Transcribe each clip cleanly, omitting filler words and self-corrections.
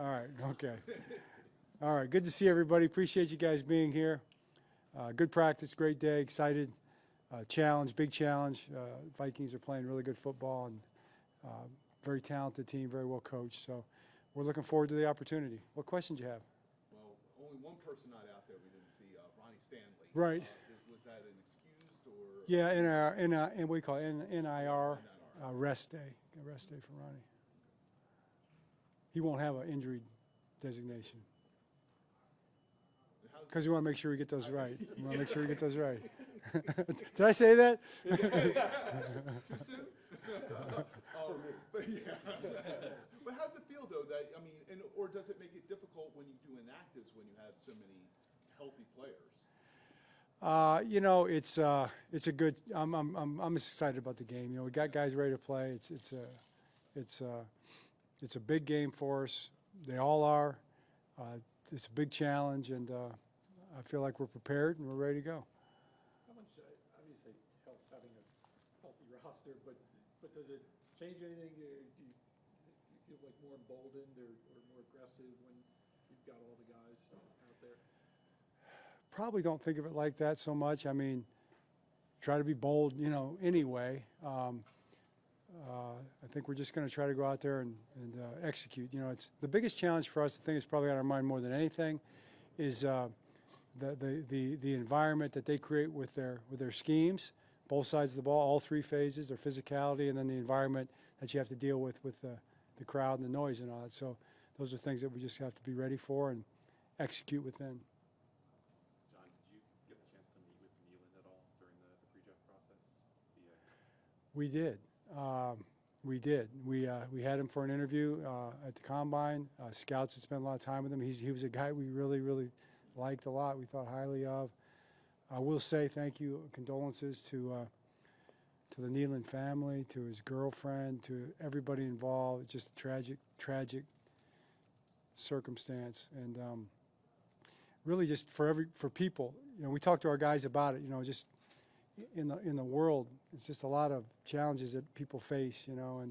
All right, okay. All right, good to see everybody. Appreciate you guys being here. Good practice, great day, excited. Challenge, big challenge. Vikings are playing really good football and very talented team, very well coached. So we're looking forward to the opportunity. What questions do you have? Well, only one person not out there we didn't see, Ronnie Stanley. Right. Was that an excused or? Yeah, in what we call NIR, rest day. A rest day for Ronnie. He won't have an injury designation. Because we want to make sure we get those right. We want to make sure we get those right. Did I say that? Too soon? But how's it feel though? That I mean, or does it make it difficult when you do inactives when you have so many healthy players? You know, it's a good. I'm excited about the game. You know, we got guys ready to play. It's a big game for us. They all are. It's a big challenge, and I feel like we're prepared and we're ready to go. How much obviously helps having a healthy roster, but does it change anything? Do you feel like more emboldened or more aggressive when you've got all the guys out there? Probably don't think of it like that so much. I mean, try to be bold, you know, anyway. I think we're just going to try to go out there and execute. You know, it's the biggest challenge for us. The thing that's probably on our mind more than anything is the environment that they create with their schemes, both sides of the ball, all three phases, their physicality, and then the environment that you have to deal with the crowd and the noise and all that. So those are things that we just have to be ready for and execute within. John, did you get the chance to meet with Nealon at all during the pre-draft process? We did. We had him for an interview at the Combine. Scouts had spent a lot of time with him. He was a guy we really liked a lot. We thought highly of. I will say thank you, condolences to the Nealon family, to his girlfriend, to everybody involved. It's just a tragic circumstance, and really just for people. You know, we talked to our guys about it. You know, just in the world, it's just a lot of challenges that people face, you know,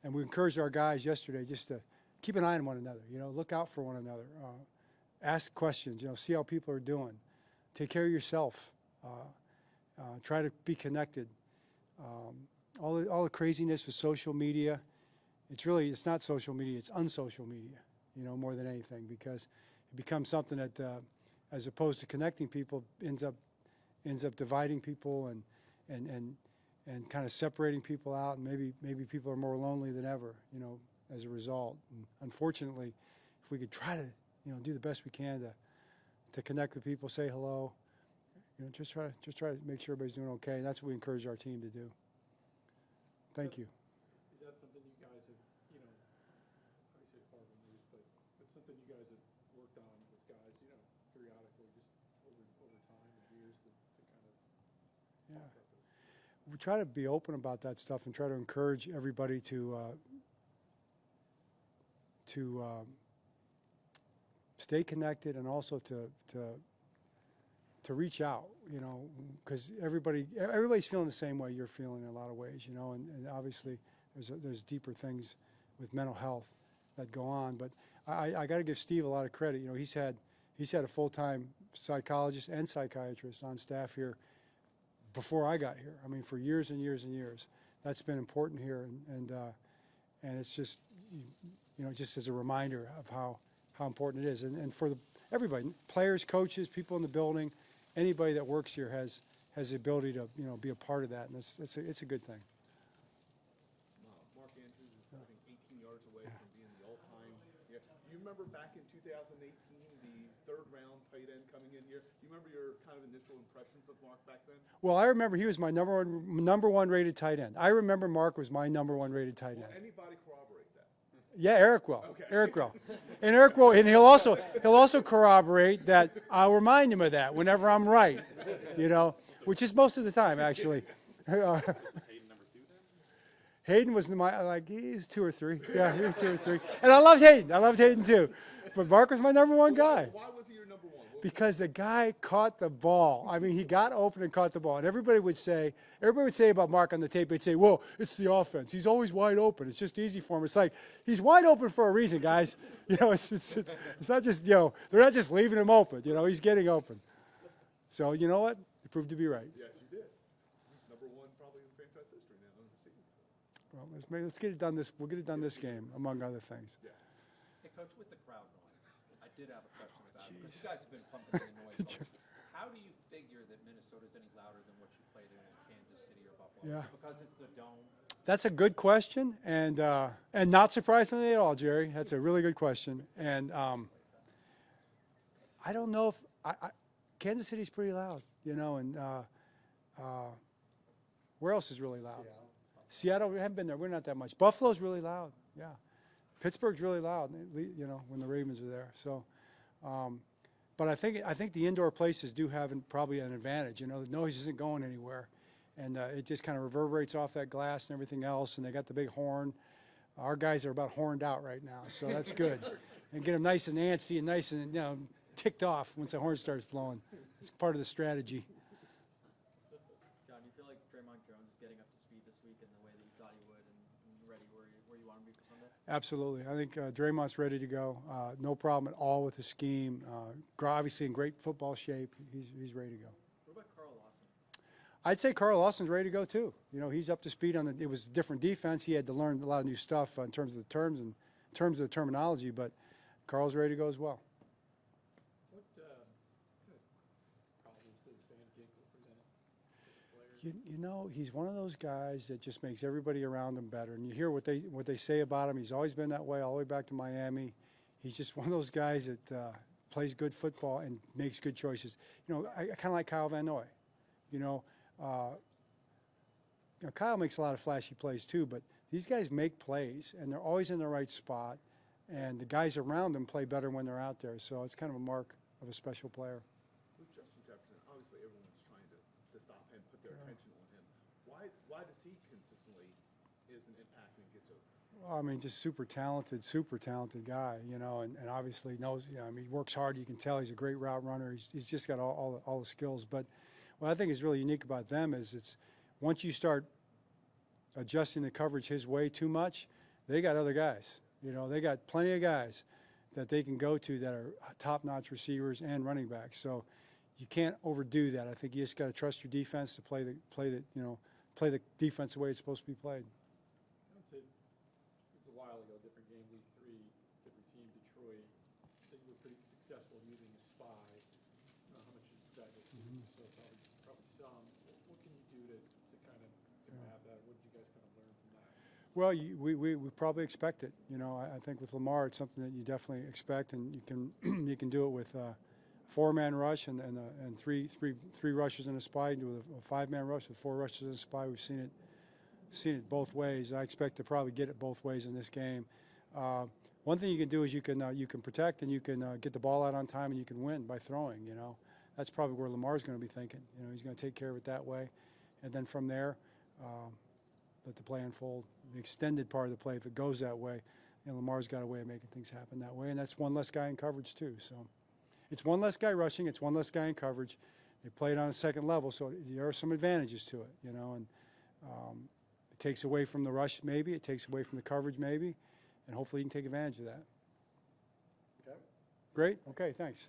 and we encouraged our guys yesterday just to keep an eye on one another, you know, look out for one another, ask questions, you know, see how people are doing, take care of yourself, try to be connected. All the craziness with social media, it's not social media, it's unsocial media, you know, more than anything, because it becomes something that, as opposed to connecting people, ends up dividing people and kind of separating people out, and maybe people are more lonely than ever, you know, as a result. And unfortunately, if we could try to, you know, do the best we can to connect with people, say hello, you know, just try to make sure everybody's doing okay. And that's what we encourage our team to do. Thank you. Is that something you guys have, you know, obviously it's part of the news, but something you guys have worked on with guys, you know, periodically, just over time and years to kind of Yeah. We try to be open about that stuff and try to encourage everybody to stay connected and also to reach out, you know, because everybody's feeling the same way you're feeling in a lot of ways, you know, and obviously there's deeper things with mental health that go on. But I got to give Steve a lot of credit. You know, he's had a full-time psychologist and psychiatrist on staff here before I got here. I mean, for years and years and years. That's been important here, and it's just, you know, just as a reminder of how important it is. And for everybody, players, coaches, people in the building, anybody that works here has the ability to, you know, be a part of that, and it's a good thing. Mark Andrews is, I think, 18 yards away from being the all-time. Yeah. Do you remember back in 2018, the third-round tight end coming in here? Do you remember your kind of initial impressions of Mark back then? Well, I remember he was my number one rated tight end. I remember Mark was my number one rated tight end. Will anybody corroborate that? Yeah, Eric will. Okay. Eric will. And Eric will, and he'll also corroborate that. I'll remind him of that whenever I'm right, you know, which is most of the time, actually. Hayden number 2 then? Hayden was he's 2 or 3. Yeah, he was 2 or 3. And I loved Hayden. I loved Hayden too. But Mark was my number one guy. Why was he your number one? because the guy caught the ball. I mean, he got open and caught the ball. And everybody would say about Mark on the tape, they'd say, well, it's the offense. He's always wide open. It's just easy for him. It's like, he's wide open for a reason, guys. You know, it's not just, you know, they're not just leaving him open. You know, he's getting open. So, you know what? You proved to be right. Yes, you did. Number one probably in franchise history now in receiving. Well, let's get it done this. We'll get it done this game, among other things. Yeah. Hey, Coach, with the crowd noise, I did have a question about it, because you guys have been pumping the noise. How do you figure that Minnesota's any louder than what you played in Kansas City or Buffalo? Yeah. Is it because it's the dome? That's a good question, and not surprisingly at all, Jerry. That's a really good question, and I don't know if Kansas City's pretty loud, you know, and where else is really loud? Seattle, we haven't been there. We're not that much. Buffalo's really loud, yeah. Pittsburgh's really loud, you know, when the Ravens are there. So, but I think the indoor places do have probably an advantage. You know, the noise isn't going anywhere, and it just kind of reverberates off that glass and everything else. And they got the big horn. Our guys are about horned out right now, so that's good. And get them nice and antsy and nice and, you know, ticked off once the horn starts blowing. It's part of the strategy. John, do you feel like Draymond Jones is getting up to speed this week in the way that you thought he would, and ready where you want him to be for Sunday? Absolutely. I think Draymond's ready to go. No problem at all with the scheme. Obviously in great football shape. He's ready to go. What about Carl Lawson? I'd say Carl Lawson's ready to go too. You know, he's up to speed on it was a different defense. He had to learn a lot of new stuff in terms of the terms and in terms of the terminology, but Carl's ready to go as well. What kind of problems does Van Ginkel present as a player? You know, he's one of those guys that just makes everybody around him better. And you hear what they say about him. He's always been that way all the way back to Miami. He's just one of those guys that plays good football and makes good choices. You know, I kind of like Kyle Van Noy. You know, Kyle makes a lot of flashy plays too, but these guys make plays, and they're always in the right spot. And the guys around them play better when they're out there. So it's kind of a mark of a special player. With Justin Jefferson, obviously everyone's trying to stop him, put their attention on him. Why does he consistently is an impact and gets over? Well, I mean, just super talented guy, you know, and obviously knows, you know, I mean, he works hard. You can tell he's a great route runner. He's just got all the skills. But what I think is really unique about them is it's once you start adjusting the coverage his way too much, they got other guys. You know, they got plenty of guys that they can go to that are top-notch receivers and running backs. So you can't overdo that. I think you just got to trust your defense to play the defense the way it's supposed to be played. I would say it was a while ago, different game, week 3, different team, Detroit. They were pretty successful using a spy. I don't know how much you guys have seen, so probably some. What can you do to kind of combat that? What did you guys kind of learn from that? Well, we probably expect it. You know, I think with Lamar, it's something that you definitely expect, and you can you can do it with a 4-man rush and three rushes and a spy. You do a 5-man rush with 4 rushes and a spy. We've seen it both ways. I expect to probably get it both ways in this game. One thing you can do is you can protect and you can get the ball out on time and you can win by throwing. You know, that's probably where Lamar's going to be thinking. You know, he's going to take care of it that way, and then from there. Let the play unfold. The extended part of the play, if it goes that way, you know, Lamar's got a way of making things happen that way, and that's one less guy in coverage too. So it's one less guy rushing, it's one less guy in coverage. They play it on a second level, so there are some advantages to it, you know, and it takes away from the rush maybe, it takes away from the coverage maybe, and hopefully you can take advantage of that. Okay. Great, okay, thanks.